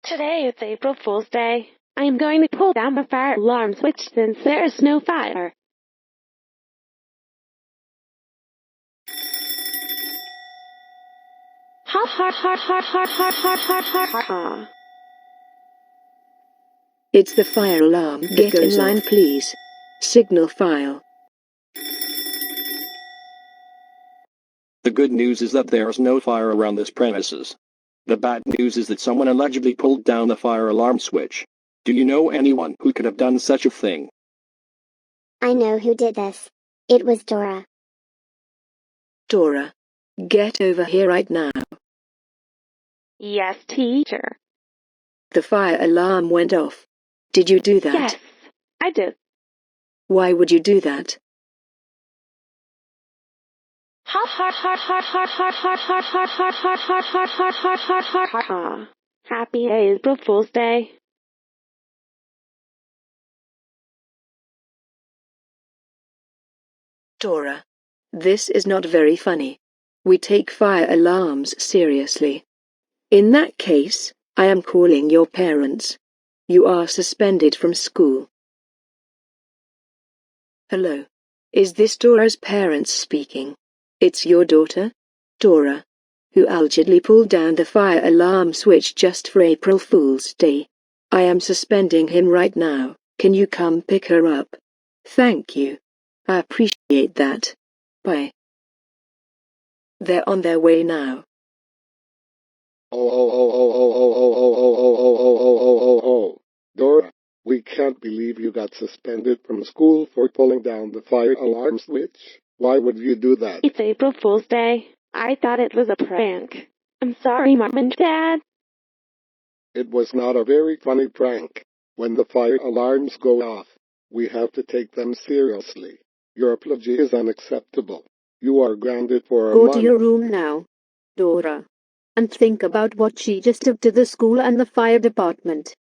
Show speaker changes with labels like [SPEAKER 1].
[SPEAKER 1] Today is April Fool's Day. I am going to pull down the fire alarm switch since there is no fire. Ha ha ha ha ha ha ha ha ha ha ha.
[SPEAKER 2] It's the fire alarm. Get in line, please. Signal file.
[SPEAKER 3] The good news is that there's no fire around this premises. The bad news is that someone allegedly pulled down the fire alarm switch. Do you know anyone who could have done such a thing?
[SPEAKER 4] I know who did this. It was Dora.
[SPEAKER 2] Dora, get over here right now.
[SPEAKER 1] Yes, teacher.
[SPEAKER 2] The fire alarm went off. Did you do that?
[SPEAKER 1] Yes, I did.
[SPEAKER 2] Why would you do that?
[SPEAKER 1] Ha ha ha ha ha ha ha ha ha ha ha ha ha ha ha ha ha ha. Happy April Fool's Day.
[SPEAKER 2] Dora, this is not very funny. We take fire alarms seriously. In that case, I am calling your parents. You are suspended from school. Hello. Is this Dora's parents speaking? It's your daughter, Dora, who allegedly pulled down the fire alarm switch just for April Fool's Day. I am suspending him right now. Can you come pick her up? Thank you. I appreciate that. Bye. They're on their way now.
[SPEAKER 5] Dora, we can't believe you got suspended from school for pulling down the fire alarm switch. Why would you do that?
[SPEAKER 1] It's April Fool's Day. I thought it was a prank. I'm sorry, Mom and Dad.
[SPEAKER 5] It was not a very funny prank. When the fire alarms go off, we have to take them seriously. Your apology is unacceptable. You are grounded for a month.
[SPEAKER 6] Go to your room now, Dora, and think about what she just did to the school and the fire department.